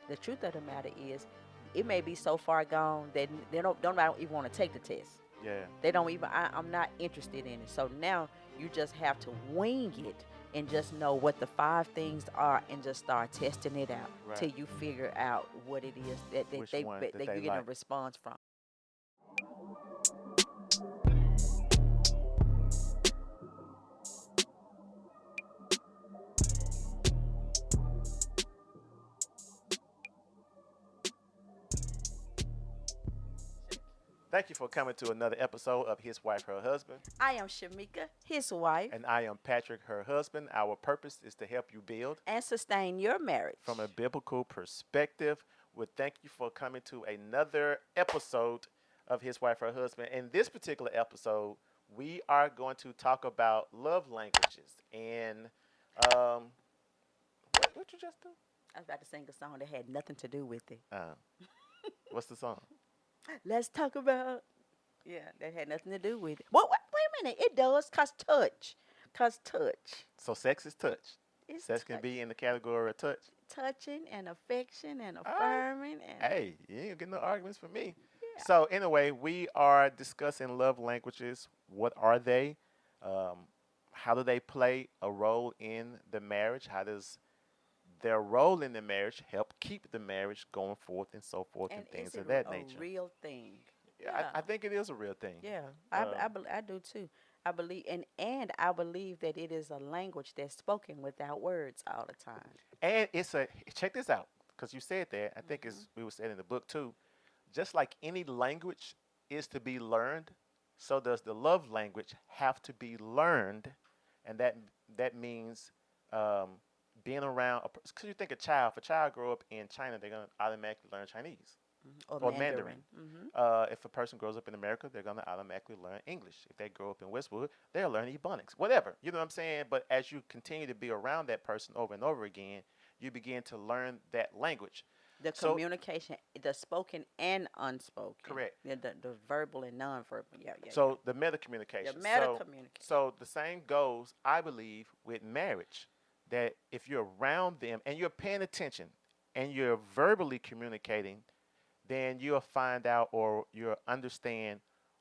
The truth of the matter is, it may be so far gone that they don't even want to take the test. Yeah. They don't even. I'm not interested in it. So now you just have to wing it and just know what the five things are and just start testing it out Right. till you figure out what it is that Which one that that they you're getting a like? response from. Thank you for coming to another episode of His Wife, Her Husband. I am Shamika, his wife, And I am Patrick, her husband. Our purpose is to help you build and sustain your from a marriage. biblical perspective. We thank you for coming to another episode of His Wife, Her Husband. In this particular episode, we are going to talk about love languages. And um, what you just do? I was about to sing a song that had nothing to do with it. Uh, what's the song? Let's talk about. Yeah, that had nothing to do with it. Wait a minute. It does, cause touch. Cause touch. So sex is touch. It's Sex can touch. be in the category of touch. Touching and affection and All right. affirming and Hey, you ain't getting no arguments from me. yeah. So anyway, we are discussing love languages. What are they? Um, how do they play a role in the marriage? How does their role in the marriage help keep the marriage going forth and so forth And and is things it of that a nature? real thing? Yeah, Yeah. I think it is a real thing. Yeah. Um, I do too. I believe and I believe that it is a language that's spoken without words all the time. and it's a check this out because you said that. I think Mhm. it's we were saying in the book too. Just like any language is to be learned, so does the love language have to be learned, and that means um, being around. Because you think a child, if a child grow up in China, they're gonna automatically learn Chinese Or or Mandarin. Mandarin. Mhm. If a person grows up in America, they're gonna automatically learn English. If they grow up in Westwood, they'll learn Ebonics, whatever. You know what I'm saying? But as you continue to be around that person over and over again, you begin to learn that language. The So communication, the spoken and unspoken. correct. Yeah, the verbal and nonverbal. Yeah, yeah, yeah. So the meta The communication. meta So communication. so the same goes, I believe, with marriage. That if you're around them and you're paying attention and you're verbally communicating, then you'll find out or you'll understand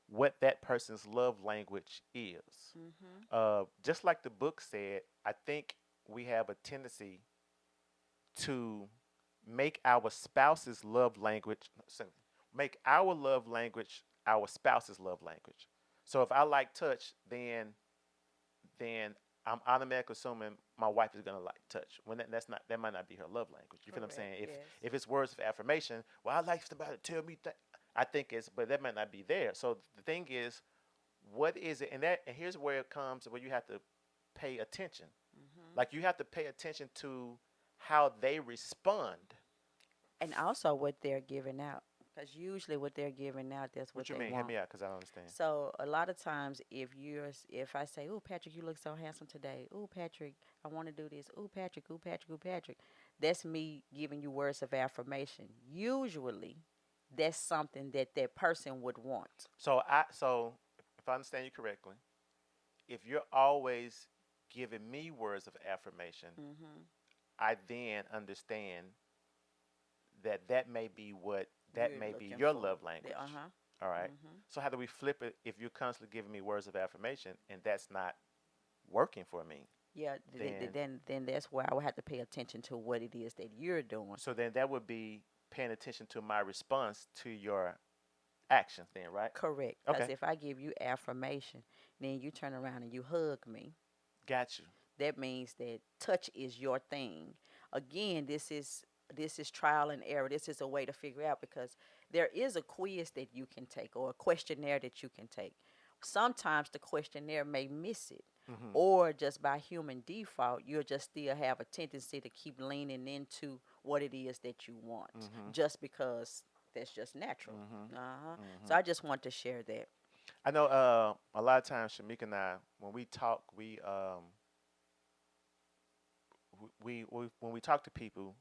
what that person's love language is. Mhm. Just like the book said, I think we have a tendency to make our spouse's love language, make our love language our spouse's love language. So if I like touch, then I'm automatically assuming my wife is gonna like touch. When that's not, that might not be her love language. You feel what I'm Correct. saying? Yes. If it's words of affirmation, well, I like somebody to tell me that. I think it's, but that might not be there. So the thing is, what is it? And here's where it comes where you have to pay attention. Mhm. Like you have to pay attention to how they respond. And also what they're giving out, because usually what they're giving out, that's what What you they mean? Hear want. me out, cause I don't understand. So a lot of times, if I say, "Oh, Patrick, you look so handsome today," "Oh, Patrick, I want to do this," "Oh, Patrick, oh, Patrick, oh, Patrick," that's me giving you words of affirmation. Usually, that's something that that person would want. So if I understand you correctly, if you're always giving me words of affirmation, Mhm. I then understand that that You're may be looking your for. love Uh language. huh. All right. Mhm. So how do we flip it if you're constantly giving me words of affirmation and that's not working for me? Yeah. Then Then that's where I would have to pay attention to what it is that you're doing. so then that would be paying attention to my response to your actions then, right? Correct. Because Okay. if I give you affirmation, then you turn around and you hug me, Got you. that means that touch is your thing. Again, this is trial and error. This is a way to figure out because there is a quiz that you can take or a questionnaire that you can take. Sometimes the questionnaire may miss it. Mhm. Or just by human default, you'll just still have a tendency to keep leaning into what it is that you want, Mhm. just because that's just natural. Mhm. Uh-huh. So Mhm. I just want to share that. I know a lot of times Shamika and I when we talk, we when we talk to people,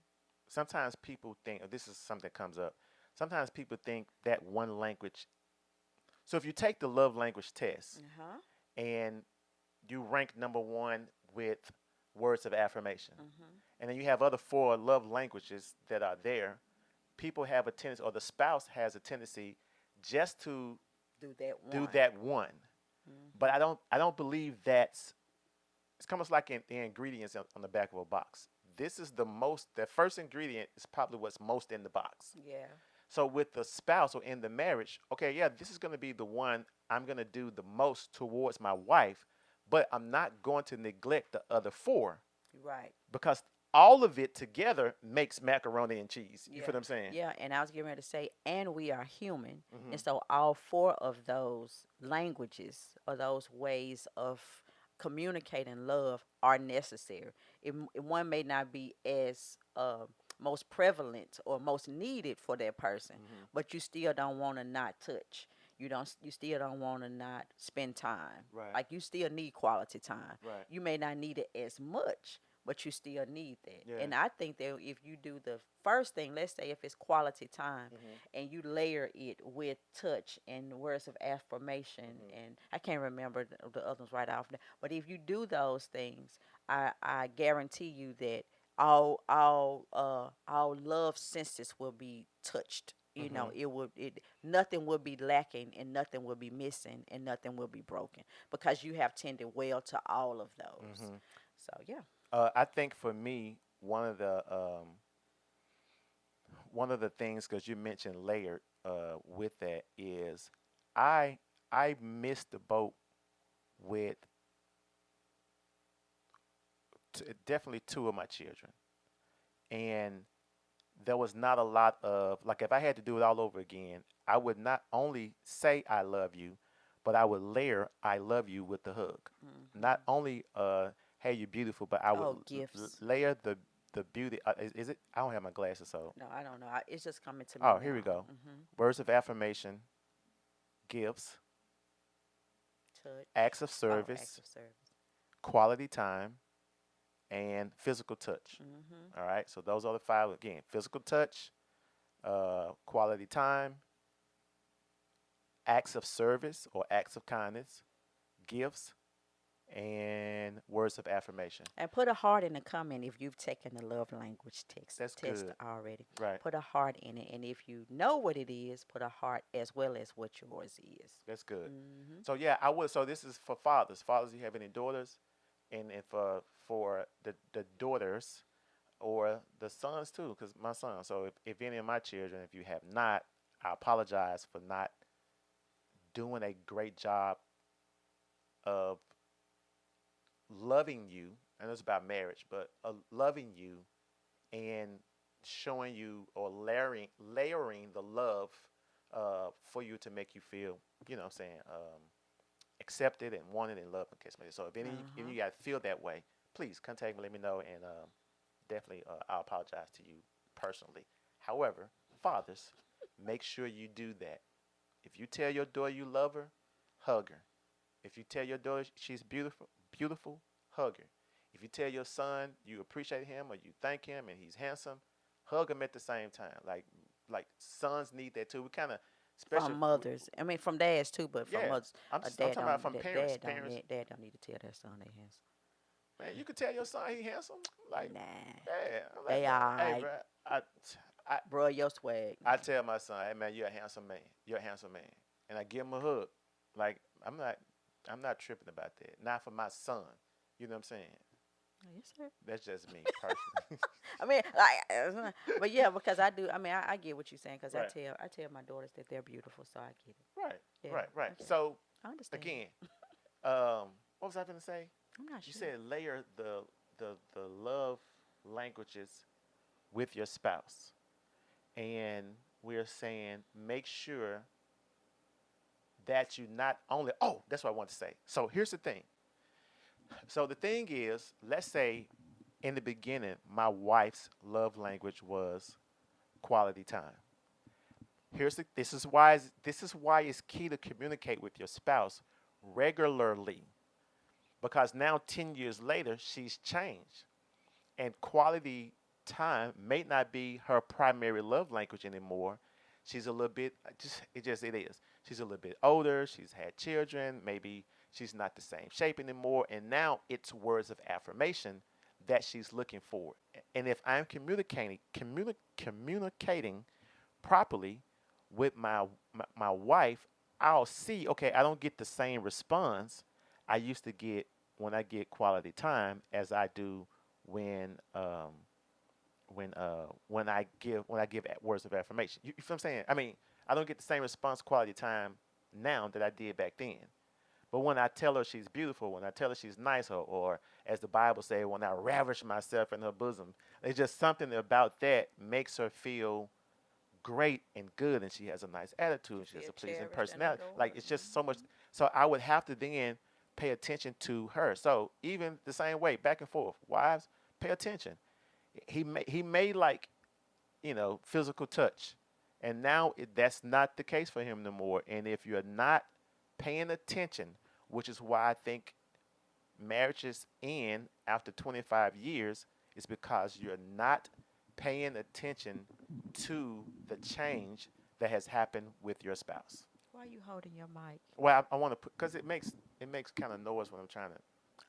sometimes people think, oh, this is something that comes up. Sometimes people think that one language. So if you take the love language test Uh-huh. and you rank number one with words of affirmation. Mhm. And then you have other four love languages that are there. People have a tendency, or the spouse has a tendency, just to Do that do one. that one. But Mhm. I don't believe that's. It's almost like in the ingredients on the back of a box. This is the most. The first ingredient is probably what's most in the box. Yeah. So with the spouse or in the marriage, okay, yeah, this is going to be the one I'm going to do the most towards my wife, but I'm not going to neglect the other four Right. because all of it together makes macaroni and cheese. You Yeah. feel what I'm saying? Yeah. And I was getting ready to say, and we are human. Hmm. And so all four of those languages or those ways of communicating love are necessary. One may not be as most prevalent or most needed for that person, Hmm. but you still don't want to not touch. You still don't want to not spend time. Right. Like you still need quality time. Right. You may not need it as much, but you still need that. Yeah. And I think that if you do the first thing, let's say if it's quality time, Hmm. and you layer it with touch and words of affirmation, Hmm. and I can't remember the others right off, but if you do those things, I guarantee you that all love senses will be touched. You know, Hmm. it nothing will be lacking and nothing will be missing and nothing will be broken because you have tended well to all of those. Hmm. So yeah. I think for me, one of the things, because you mentioned layered, with that is I I missed the boat with definitely two of my children, and there was not a lot of, like, if I had to do it all over again, I would not only say I love you, but I would layer I love you with the hug. Not Hmm. only hey you beautiful, but I would Oh, gifts. layer the beauty. Is it? I don't have my glasses, so No, I don't know. It's just coming to me oh, here we now. go. Hmm. Words of affirmation, gifts, Touch. acts of Oh, acts service, of service. quality time, and physical touch. Hmm. All right, so those are the five again: physical touch, quality time, acts of service or acts of kindness, gifts, and words of affirmation. And put a heart in the comment if you've taken the love language That's test good. already. Right. Put a heart in it, and if you know what it is, put a heart as well as what yours is. That's good. Hmm. So yeah, I would. So this is for fathers. Fathers, you have any daughters, and for the daughters or the sons too, because my son. So if any of my children, if you have not, I apologize for not doing a great job of loving you. And it's about marriage, but loving you and showing you or layering the love for you to make you feel, what I'm saying, accepted and wanted and loved in case maybe. So if Uh-huh. you guys feel that way, please contact me, let me know, and definitely I'll apologize to you personally. However, fathers, make sure you do that. If you tell your daughter you love her, hug her. If you tell your daughter she's beautiful, beautiful, hug her. If you tell your son you appreciate him or you thank him and he's handsome, hug him at the same time. Like sons need that too. We kind of, especially From mothers, I mean from dads too, but from yeah. mothers, I'm talking about from parents. Parents, dad don't need to tell their son they handsome. man, you could tell your son he handsome. Like, Nah, yeah, I'm like, they man, hey, alright, bro, I, I, bro. Your swag. I tell my son, hey man, you're a handsome man. You're a handsome man, and I give him a hug. Like I'm not tripping about that. Not for my son. You know what I'm saying? Yes, sir. That's just me personally. I mean, like, but yeah, because I do. I mean, I get what you're saying because Right, I tell my daughters that they're beautiful, so I get it. right, Yeah, right. I get it. So I understand again, it. what was I gonna say? I'm not You sure. said layer the love languages with your spouse, and we're saying make sure that you not only. Oh, that's what I want to say. So here's the thing. So the thing is, let's say in the beginning, my wife's love language was quality time. This is why it's key to communicate with your spouse regularly, because now 10 years later she's changed, and quality time may not be her primary love language anymore. She's a little bit, it is. She's a little bit older. She's had children. Maybe she's not the same shape anymore, and now it's words of affirmation that she's looking for. And if I'm communicating properly with my wife, I'll see, okay, I don't get the same response I used to get when I get quality time as I do when when I give words of affirmation. You feel what I'm saying? I mean, I don't get the same response quality time now that I did back then. But when I tell her she's beautiful, when I tell her she's nice, or as the Bible says, when I ravish myself in her bosom, it's just something about that makes her feel great and good, and she has a nice You attitude. She has feel a pleasing cherished and personality. Like adored. it's just so much. So I would have to then pay attention to her. So even the same way, back and forth, wives, pay attention. He may like physical touch, and now that's not the case for him no more. And if you're not paying attention, which is why I think marriages end after 25 years, is because you're not paying attention to the change that has happened with your spouse. Why are you holding your mic? Well, I want to put because it makes kind of noise when I'm trying to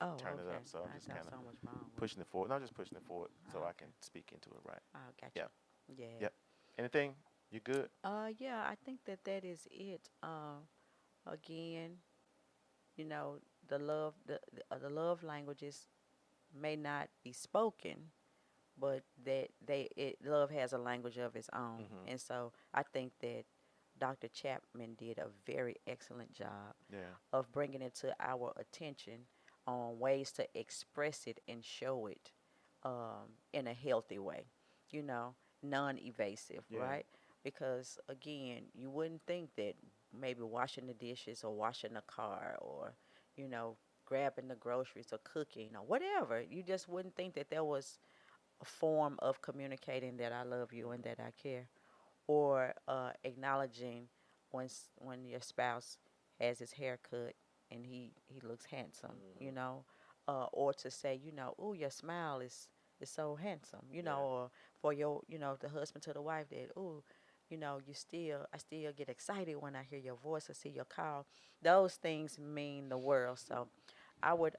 Oh, turn it okay. up. So I'm I just thought kind of something was wrong with pushing it forward. No, I'm just pushing it forward it. so Oh, I can okay. speak into it right. Oh, gotcha. Yep. Yeah. Yep. Anything? You good? Yeah, I think that that is it. Again, you know, the love languages may not be spoken, but love has a language of its own, Mm-hmm. and so I think that Dr. Chapman did a very excellent job Yeah. of bringing it to our attention on ways to express it and show it in a healthy way, you know, non-evasive, Yeah. right? Because again, you wouldn't think that maybe washing the dishes or washing the car or, you know, grabbing the groceries or cooking or whatever, you just wouldn't think that there was a form of communicating that I love you and that I care, or acknowledging when your spouse has his hair cut and he looks handsome, you Mm-hmm. know, or to say, you know, oh, your smile is so handsome, you know, Yeah. or for your, you know, the husband to the wife that, oh, you know, I still get excited when I hear your voice or see your call. Those things mean the world. So I would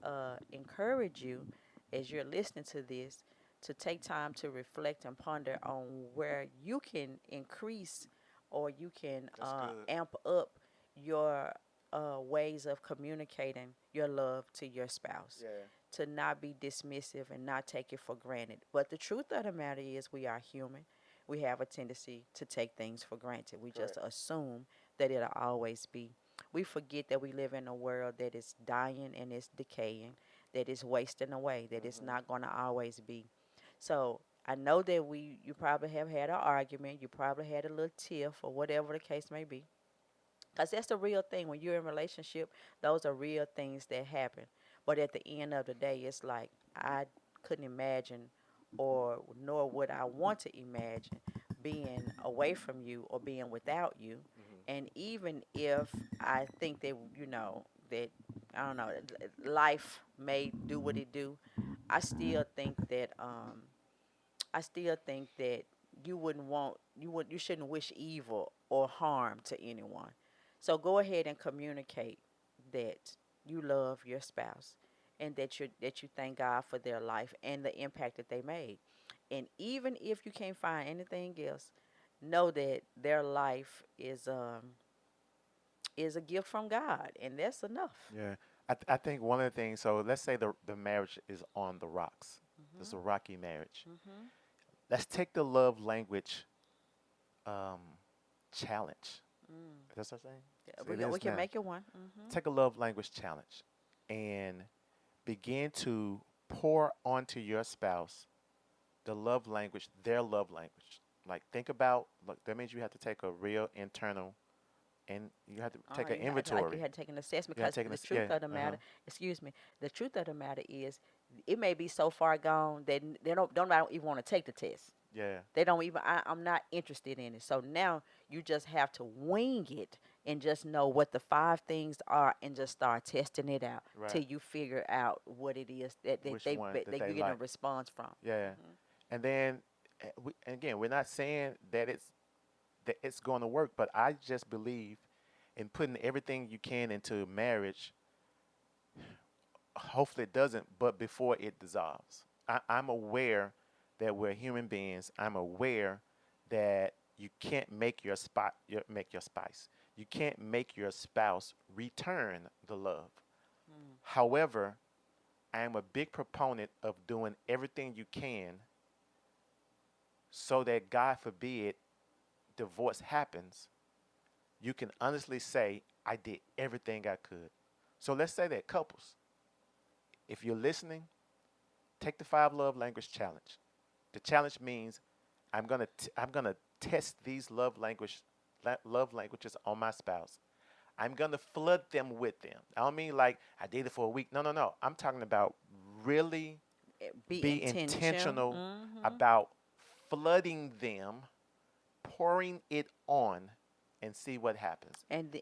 encourage you as you're listening to this to take time to reflect and ponder on where you can increase or you can That's good. amp up your ways of communicating your love to your spouse. Yeah. To not be dismissive and not take it for granted. But the truth of the matter is, we are human. We have a tendency to take things for granted. We just Correct. assume that it'll always be. We forget that we live in a world that is dying and it's decaying, that is wasting away, that it's Mm-hmm. not going to always be. So I know that you probably have had an argument, you probably had a little tiff or whatever the case may be. Because that's the real thing. When you're in a relationship, those are real things that happen. But at the end of the day, it's like I couldn't imagine, or nor would I want to imagine being away from you or being without you. Mm-hmm. And even if I think that, you know, that, I don't know, life may do what it do, I still think that I still think that you shouldn't wish evil or harm to anyone. So go ahead and communicate that you love your spouse and that you thank God for their life and the impact that they made. And even if you can't find anything else, know that their life is a gift from God, and that's enough. Yeah. I think one of the things. So let's say the marriage is on the rocks. It's Mhm. a rocky marriage. Mhm. Let's take the love language um, challenge. Mm. That's what I'm saying. Yeah, It we is can now. make it one. Mhm. Take a love language challenge and begin to pour onto your spouse the love language, their love language. Like think about, look, that means you have to take a real internal, and you have to take an You inventory. had to take an assessment You have because to take the this, truth yeah, of the uh huh, matter, excuse me, the truth of the matter is, it may be so far gone that they don't even want to take the test. yeah, They don't even. I'm not interested in it. So now you just have to wing it and just know what the five things are and just start testing it out till right. you figure out what it is that, Which one that that they you're getting a like, response from. yeah, Hmm. and then and again, we're not saying that it's going to work, but I just believe in putting everything you can into marriage. Hopefully, it doesn't, but before it dissolves. I'm aware that we're human beings. I'm aware that you can't make make your spice. You can't make your spouse return the love. Mm. However, I am a big proponent of doing everything you can so that God forbid divorce happens, you can honestly say, I did everything I could. So let's say that couples, if you're listening, take the 5 love language challenge. The challenge means I'm gonna test these love languages on my spouse. I'm gonna flood them with them. I don't mean like I did it for a week. No, no, no. I'm talking about really Be be intentional. intentional Hmm. about flooding them, pouring it on, and see what happens. And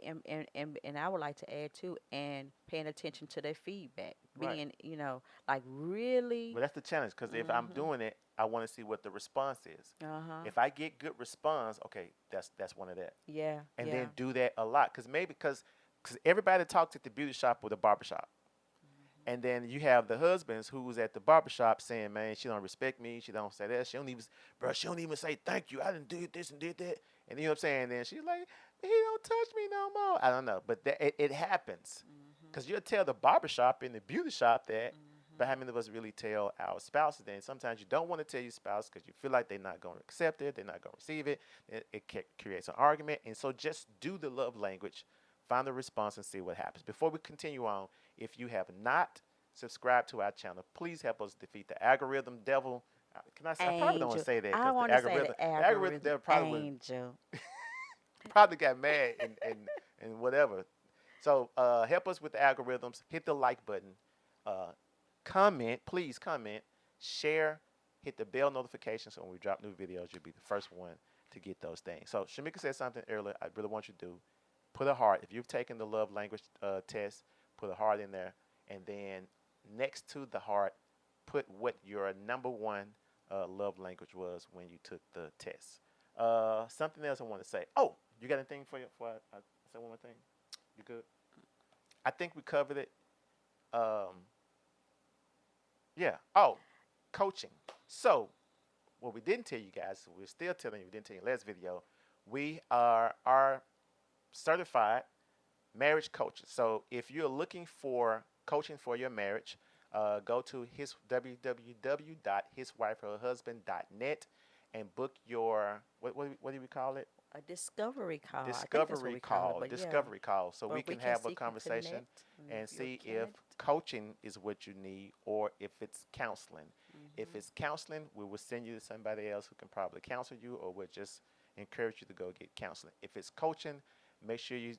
I would like to add too, and paying attention to their feedback, Right. being like really. But that's the challenge because if I'm Hmm. doing it, I want to see what the response is. Uh-huh. If I get good response, okay, that's one of that. Yeah, And yeah. then do that a lot because maybe because everybody talks at the beauty shop or the barber shop. And then you have the husbands who's at the barbershop saying, "Man, she don't respect me. She don't say that. She don't even, bro. She don't even say thank you. I didn't do this and did that." And you know what I'm saying? And then she's like, "He don't touch me no more." I don't know, but it happens Hmm. because you'll tell the barbershop and the beauty shop that. But Hmm. how many of us really tell our spouses? Then sometimes you don't want to tell your spouse because you feel like they're not going to accept it, they're not going to receive it. It creates an argument, and so just do the love language, find the response, and see what happens. Before we continue on, if you have not subscribe to our channel. Please help us defeat the algorithm devil. Can I say? I probably don't want Angel. to say that I because want to say the the algorithm algorithm devil probably would angel. probably got mad and whatever. So help us with the algorithms. Hit the like button. Uh, comment, please comment, share, hit the bell notification so when we drop new videos, you'll be the first one to get those things. So Shamika said something earlier. I really want you to do. Put a heart. If you've taken the love language test, put a heart in there, and then next to the heart, put what your number one love language was when you took the test. Something else I want to say. Oh, you got anything for you? For I say one more thing. You good? I think we covered it. Um, yeah. Oh, coaching. So what we didn't tell you guys, we're still telling you. We didn't tell you in the last video. We are certified marriage coaches. So if you're looking for coaching for your marriage, go to his www.hiswifeherhusband.net and book your what do we call it? A discovery call. I think that's what Discovery we call it. call. But yeah, Discovery call. So we but we can can have a see can conversation connect. and You'll see if connect. coaching is what you need or if it's counseling. If Hmm. it's counseling, we will send you to somebody else who can probably counsel you or we'll just encourage you to go get counseling. If it's coaching, make sure you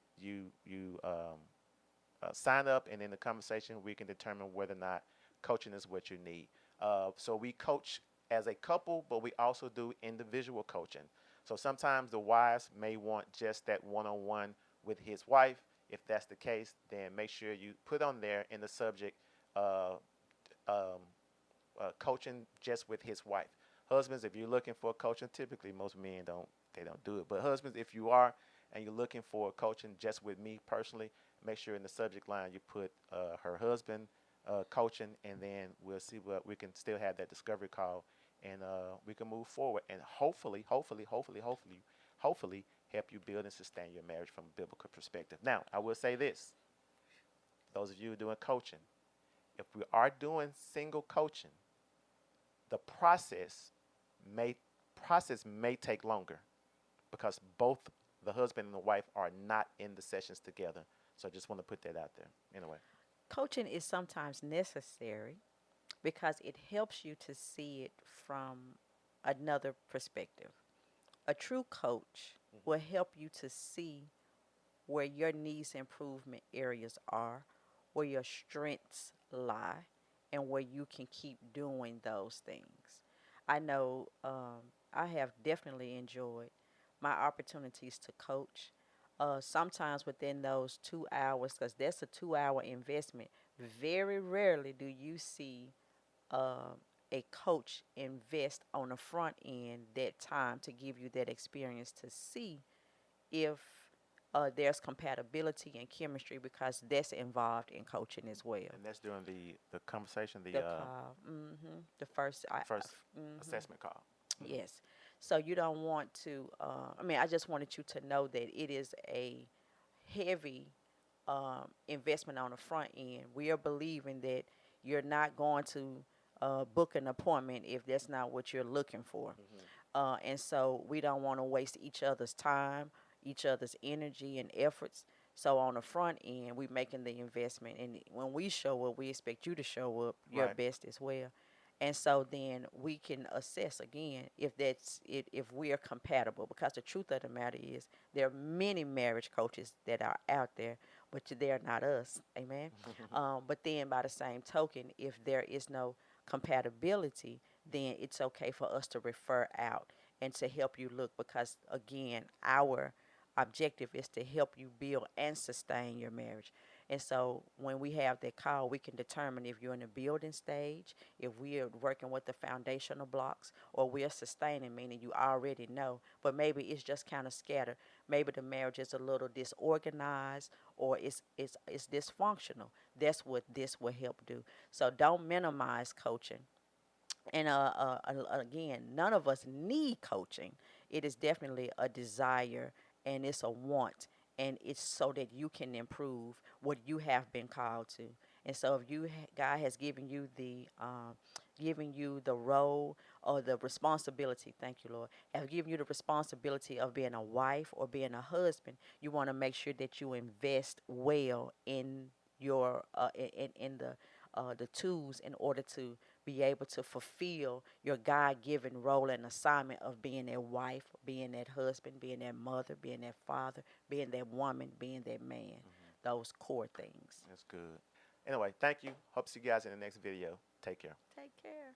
sign up, and in the conversation, we can determine whether or not coaching is what you need. So we coach as a couple, but we also do individual coaching. So sometimes the wives may want just that one-on-one with his wife. If that's the case, then make sure you put on there in the subject uh, um, coaching just with his wife. Husbands, if you're looking for coaching, typically most men don't do it. But husbands, if you are and you're looking for coaching just with me personally, make sure in the subject line you put her husband coaching, and then we'll see what we can still have that discovery call, and we can move forward and hopefully help you build and sustain your marriage from a biblical perspective. Now, I will say this: those of you who are doing coaching, if we are doing single coaching, the may may take longer because both the husband and the wife are not in the sessions together. So I just want to put that out there. Anyway. Coaching is sometimes necessary because it helps you to see it from another perspective. A true coach will help you to see where your needs improvement areas are, where your strengths lie, and where you can keep doing those things. I know I have definitely enjoyed my opportunities to coach. Sometimes within those 2 hours, because that's a 2 hour investment, very rarely do you see um, a coach invest on the front end that time to give you that experience to see if there's compatibility and chemistry because that's involved in coaching as well. And that's during the conversation, The call, the first, first assessment call. yes. So you don't want to. I mean, I just wanted you to know that it is a heavy investment on the front end. We are believing that you're not going to book an appointment if that's not what you're looking for. And so we don't want to waste each other's time, each other's energy and efforts. So on the front end, we're making the investment, and when we show up, we expect you to show up your Right. best as well. And so then we can assess again if that's it, if we are compatible. Because the truth of the matter is, there are many marriage coaches that are out there, but they're not us. Amen. But then by the same token, if there is no compatibility, then it's okay for us to refer out and to help you look, because again, our objective is to help you build and sustain your marriage. And so when we have that call, we can determine if you're in the building stage, if we are working with the foundational blocks, or we are sustaining, meaning you already know, but maybe it's just kind of scattered. Maybe the marriage is a little disorganized, or it's dysfunctional. That's what this will help do. So don't minimize coaching. And again, none of us need coaching. It is definitely a desire, and it's a want, and it's so that you can improve what you have been called to. And so if God has given you the role or the responsibility, thank you, Lord, have given you the responsibility of being a wife or being a husband, you want to make sure that you invest well in your in the tools in order to be able to fulfill your God given role and assignment of being that wife, being that husband, being that mother, being that father, being that woman, being that man. Those core things. That's good. Anyway, thank you. Hope to see you guys in the next video. Take care. Take care.